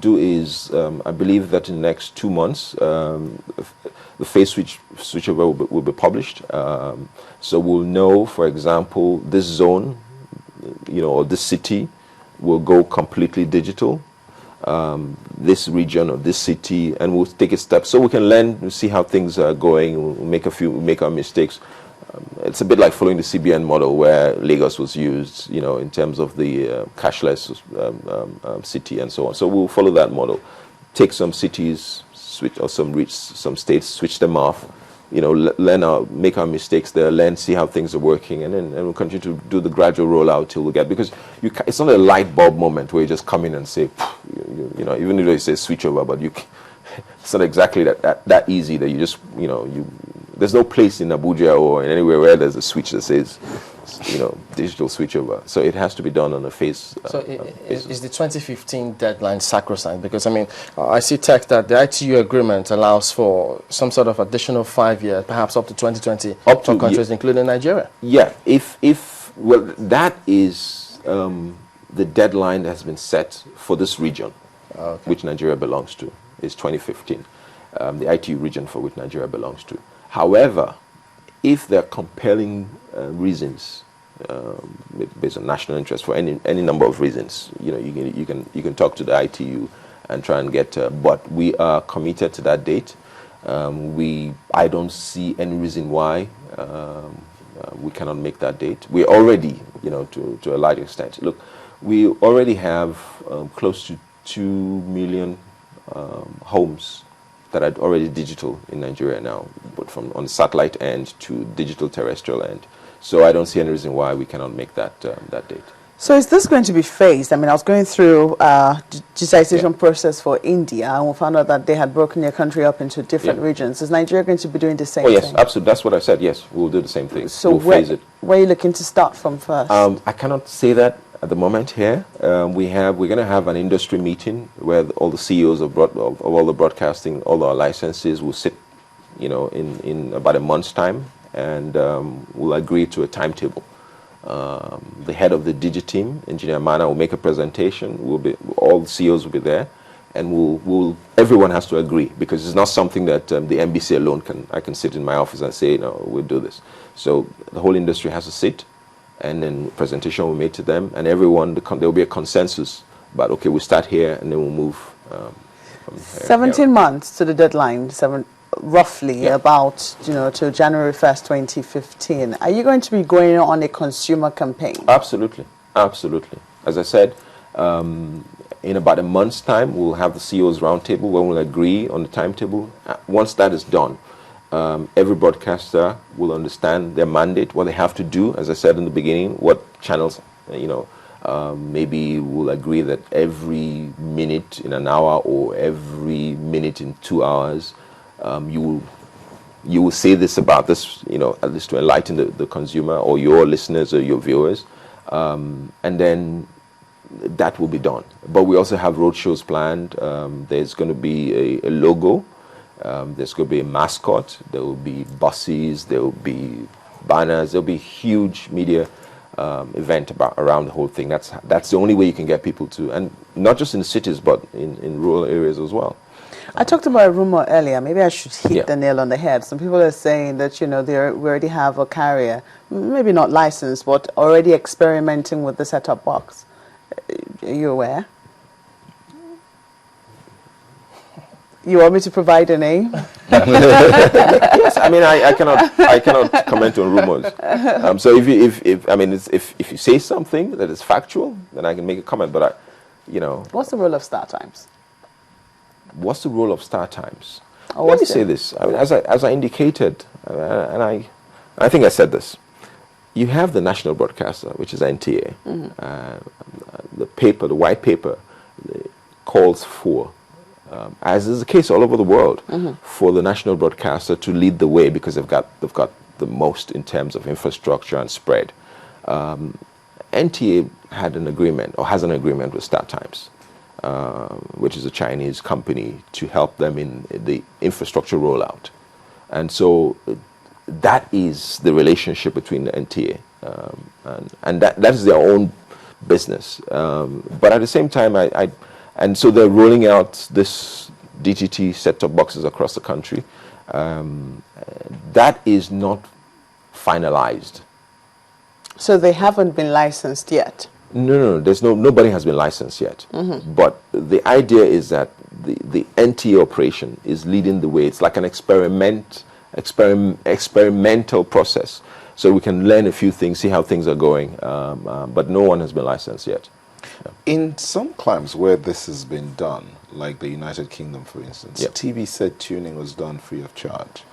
do is, I believe that in the next 2 months, the phase switchover will be published. So we'll know, for example, this zone, or this city will go completely digital. This region or this city, and we'll take a step so we can learn and see how things are going. We'll make our mistakes. It's a bit like following the CBN model where Lagos was used, in terms of the cashless city and so on. So we'll follow that model. Take some cities, some states, switch them off. Make our mistakes there, see how things are working, and we'll continue to do the gradual rollout till we get, because it's not a light bulb moment where you just come in and say, even though you say switch over, but it's not exactly that easy that you just, there's no place in Abuja or in anywhere where there's a switch that says, digital switchover. So it has to be done on a phase. Is the 2015 deadline sacrosanct? Because I see text that the ITU agreement allows for some sort of additional 5 years, perhaps up to 2020, for countries including Nigeria. Yeah, that is the deadline that has been set for this region, which Nigeria belongs to, is 2015. The ITU region for which Nigeria belongs to. However, if there are compelling reasons based on national interest for any number of reasons, you can talk to the ITU and try and get. But we are committed to that date. I don't see any reason why we cannot make that date. We already, to a large extent. Look, we already have close to 2 million homes that are already digital in Nigeria now, but from on the satellite end to digital terrestrial end. So I don't see any reason why we cannot make that date. So is this going to be phased? I was going through digitization process for India, and we found out that they had broken their country up into different regions. Is Nigeria going to be doing the same thing? Oh yes, absolutely. That's what I said. Yes, we'll do the same thing. So we'll phase it. Where are you looking to start from first? I cannot say that at the moment here. We're going to have an industry meeting where all the CEOs of all the broadcasting, all our licenses will sit, in about a month's time, and we'll agree to a timetable. The head of the Digi team, Engineer Mana, will make a presentation. All the CEOs will be there, and everyone has to agree, because it's not something that the MBC alone I can sit in my office and say, no, we'll do this. So the whole industry has to sit, and then presentation will be made to them, and everyone, there will be a consensus about, okay, we'll start here, and then we'll move from here. 17 months to the deadline, roughly, about, to January 1st, 2015. Are you going to be going on a consumer campaign? Absolutely. Absolutely. As I said, in about a month's time, we'll have the CEOs roundtable where we'll agree on the timetable. Once that is done, every broadcaster will understand their mandate, what they have to do. As I said in the beginning, what channels, maybe we'll agree that every minute in an hour or every minute in 2 hours, you will say this about this, at least to enlighten the consumer or your listeners or your viewers, and then that will be done. But we also have roadshows planned. There's going to be a logo. There's going to be a mascot. There will be buses. There will be banners. There will be huge media event around the whole thing. That's the only way you can get people to, and not just in the cities, but in rural areas as well. I talked about a rumor earlier. Maybe I should hit the nail on the head. Some people are saying that, we already have a carrier, maybe not licensed, but already experimenting with the set-top box. Are you aware? You want me to provide a name? Yes, I cannot comment on rumors. So if you say something that is factual, then I can make a comment. But what's the role of StarTimes? What's the role of StarTimes? Let me say this. As I indicated, and I think I said this. You have the national broadcaster, which is NTA. The white paper, calls for, as is the case all over the world, for the national broadcaster to lead the way, because they've got the most in terms of infrastructure and spread. NTA had an agreement, or has an agreement with StarTimes, which is a Chinese company, to help them in the infrastructure rollout. And so that is the relationship between the NTA, and that is their own business. But at the same time, I And so they're rolling out this DTT set-top boxes across the country. That is not finalized. So they haven't been licensed yet? No. Nobody has been licensed yet. But the idea is that the NTA operation is leading the way. It's like an experimental process. So we can learn a few things, see how things are going. But no one has been licensed yet. Yeah. In some climes where this has been done, like the United Kingdom, for instance, TV set tuning was done free of charge.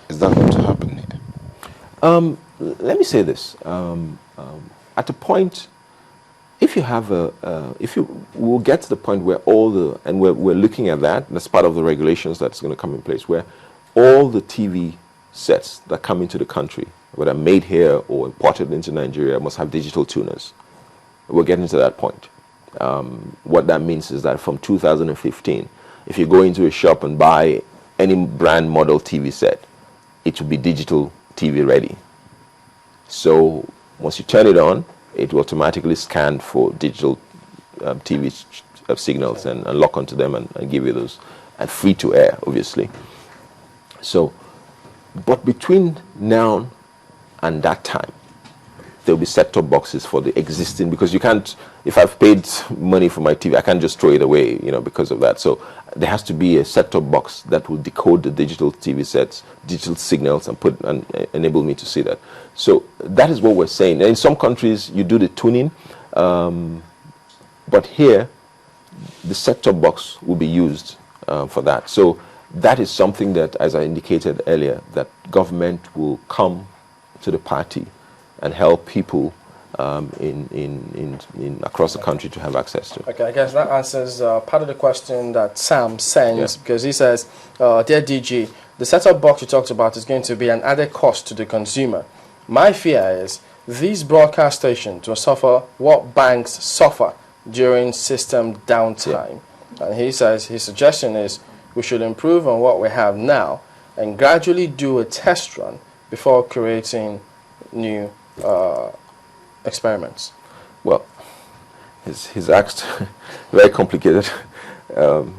Is that going to happen here? Let me say this. At a point, if you have we'll get to the point where we're looking at that, and that's part of the regulations that's going to come in place, where all the TV sets that come into the country, whether made here or imported into Nigeria, must have digital tuners. We're getting to that point. What that means is that from 2015, if you go into a shop and buy any brand model TV set, it will be digital TV ready. So once you turn it on, it will automatically scan for digital TV signals and lock onto them and give you those, and free to air, obviously. So, but between now and that time, there'll be set-top boxes for the existing, because you can't, if I've paid money for my TV, I can't just throw it away, because of that. So there has to be a set-top box that will decode the digital TV sets, digital signals, and enable me to see that. So that is what we're saying. And in some countries, you do the tuning, but here, the set-top box will be used for that. So that is something that, as I indicated earlier, that government will come to the party and help people in across the country to have access to. Okay, I guess that answers part of the question that Sam sends, because he says, dear DG, the set-top box you talked about is going to be an added cost to the consumer. My fear is these broadcast stations will suffer what banks suffer during system downtime. And he says his suggestion is we should improve on what we have now and gradually do a test run before creating new experiments. Well, he's asked very complicated.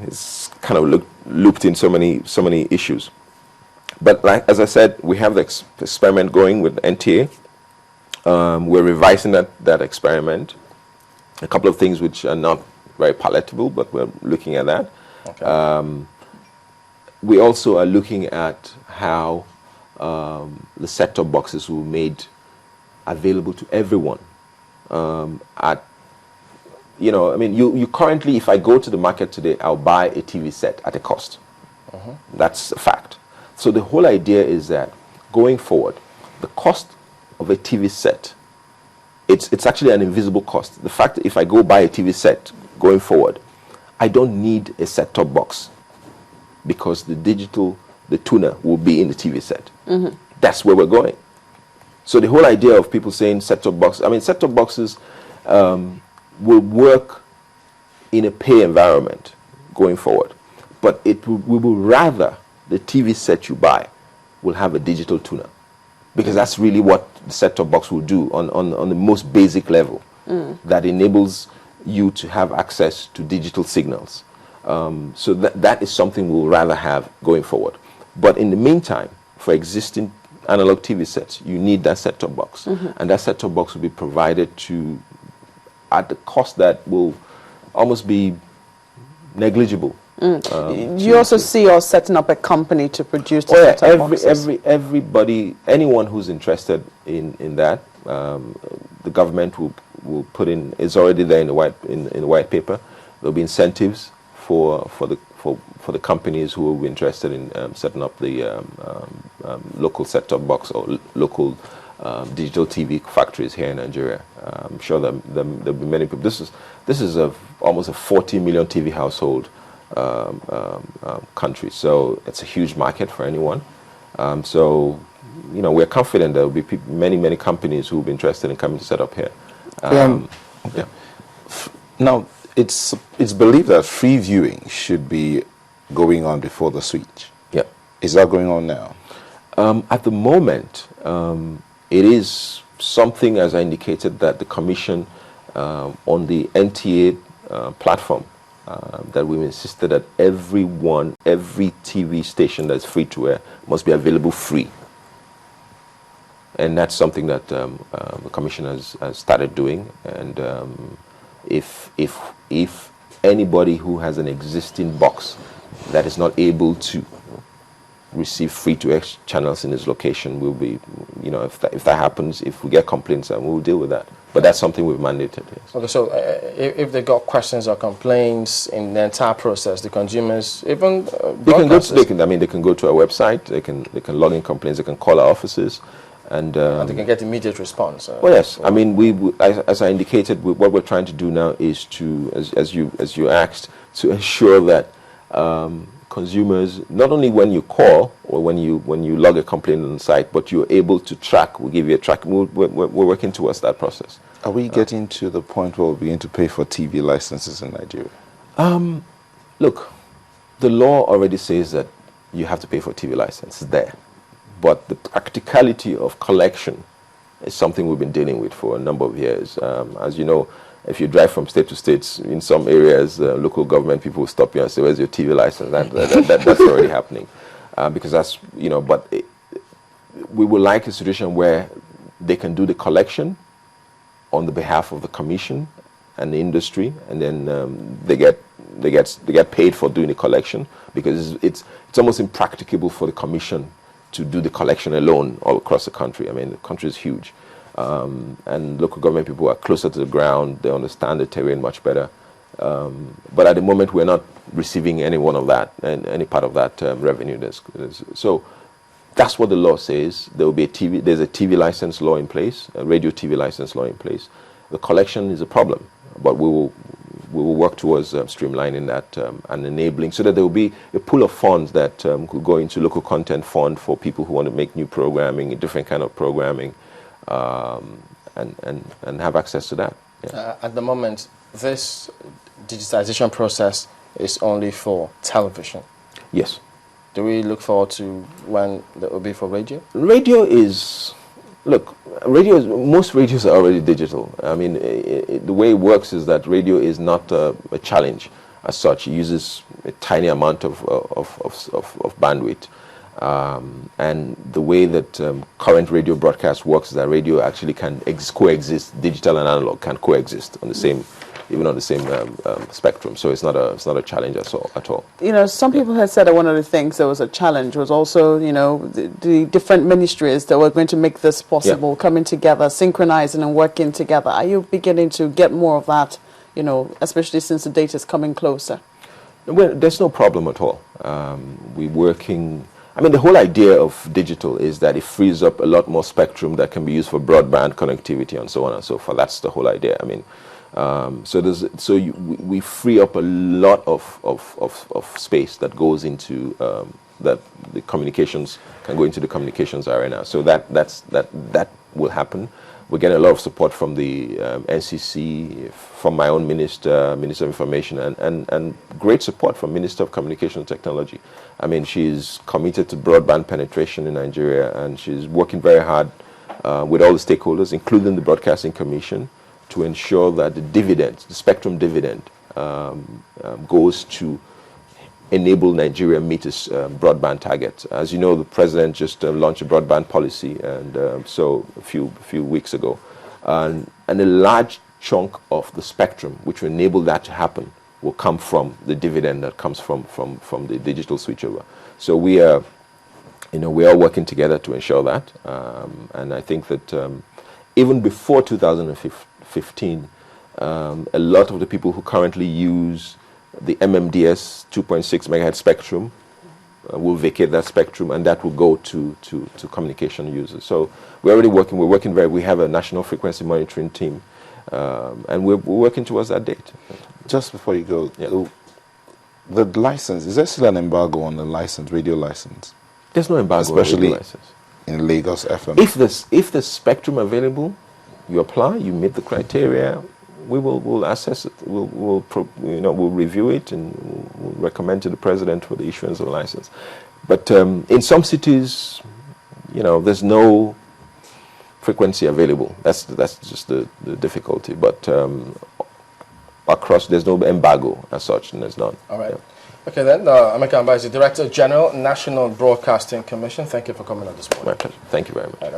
He's kind of looped in so many issues. But as I said, we have the experiment going with NTA. We're revising that experiment. A couple of things which are not very palatable, but we're looking at that. Okay. We also are looking at how the set-top boxes will be made available to everyone. You currently, if I go to the market today, I'll buy a TV set at a cost. That's a fact. So the whole idea is that going forward, the cost of a TV set, it's actually an invisible cost. The fact that if I go buy a TV set going forward, I don't need a set-top box because the tuner will be in the TV set. That's where we're going. So the whole idea of people saying set-top box, set-top boxes will work in a pay environment going forward. But we will rather the TV set you buy will have a digital tuner, because that's really what the set-top box will do on the most basic level, that enables you to have access to digital signals. So that is something we'll rather have going forward. But in the meantime, for existing analog TV sets, you need that set-top box. And that set-top box will be provided at the cost that will almost be negligible. You also see us setting up a company to produce the set-top boxes? Everybody, anyone who's interested in that, the government will put in, it's already there in the white paper. There'll be incentives for the companies who will be interested in setting up the local set-top box or local digital TV factories here in Nigeria. I'm sure that there'll be many people. This is almost a 40 million TV household country, so it's a huge market for anyone. So we're confident there will be many companies who will be interested in coming to set up here. Now, it's believed that free viewing should be going on before the switch. Yeah. Is that going on now? At the moment, it is something, as I indicated, that the Commission on the NTA platform that we've insisted that every TV station that's free to air must be available free. And that's something that the Commission has started doing. And if anybody who has an existing box that is not able to receive free-to-air channels in his location, will be, if that happens, if we get complaints, then we'll deal with that. But that's something we've mandated. Yes. Okay, so if they got questions or complaints in the entire process, the consumers, even they can go to our website. They can log in complaints. They can call our offices. And they can get immediate response. Well, yes. I mean, as I indicated, what we're trying to do now is to, as you asked, to ensure that consumers, not only when you call or when you log a complaint on the site, but you're able to track. We'll give you a track. We're working towards that process. Are we getting to the point where we're beginning to pay for TV licenses in Nigeria? Look, the law already says that you have to pay for TV license. It's there. But the practicality of collection is something we've been dealing with for a number of years. As you know, if you drive from state to state, in some areas, local government people will stop you and say, "Where's your TV license?" That's already happening. Because that's, but we would like a situation where they can do the collection on the behalf of the Commission and the industry, and then they get paid for doing the collection, because it's almost impracticable for the Commission to do the collection alone all across the country. I mean, the country is huge. And local government people are closer to the ground. They understand the terrain much better. But at the moment, we're not receiving any one of that, and any part of that revenue. So that's what the law says. There will be there's a TV license law in place, a radio TV license law in place. The collection is a problem, but we will work towards streamlining that and enabling, so that there will be a pool of funds that could go into local content fund for people who want to make new programming, a different kind of programming, and have access to that. Yeah. At the moment, this digitization process is only for television. Yes. Do we look forward to when that will be for radio? Most radios are already digital. I mean, the way it works is that radio is not a challenge as such. It uses a tiny amount of bandwidth. And the way that current radio broadcast works is that radio actually can coexist, digital and analog can coexist on the same, even on the same spectrum. So it's not a challenge at all. Some people had said that one of the things that was a challenge was also, the different ministries that were going to make this possible, coming together, synchronizing and working together. Are you beginning to get more of that, especially since the date is coming closer? Well, there's no problem at all. We're working. I mean, the whole idea of digital is that it frees up a lot more spectrum that can be used for broadband connectivity and so on and so forth. That's the whole idea. I mean, we free up a lot of space that goes into that the communications can go into the communications arena. So that will happen. We're getting a lot of support from the NCC, from my own Minister of Information, and great support from Minister of Communication and Technology. I mean, she's committed to broadband penetration in Nigeria, and she's working very hard with all the stakeholders, including the Broadcasting Commission, to ensure that the spectrum dividend, goes to enable Nigeria meet its broadband target. As you know, the president just launched a broadband policy, and so a few weeks ago, and a large chunk of the spectrum which will enable that to happen will come from the dividend that comes from the digital switchover. So we are working together to ensure that, and I think that even before 2015, a lot of the people who currently use the MMDS 2.6 megahertz spectrum will vacate that spectrum, and that will go to communication users. So we're already working. We have a national frequency monitoring team, and we're working towards that date. Just before you go, the license, is there still an embargo on the license, radio license? There's no embargo, especially on radio license in Lagos FM. If the spectrum available, you apply, you meet the criteria. We'll assess it. We'll review it, and we'll recommend to the president for the issuance of a license. But in some cities, there's no frequency available. That's just the difficulty. But across. There's no embargo as such, and there's none. All right. Yeah. Okay, then, Emeka Mba is the Director General, National Broadcasting Commission. Thank you for coming on this morning. My pleasure. Thank you very much.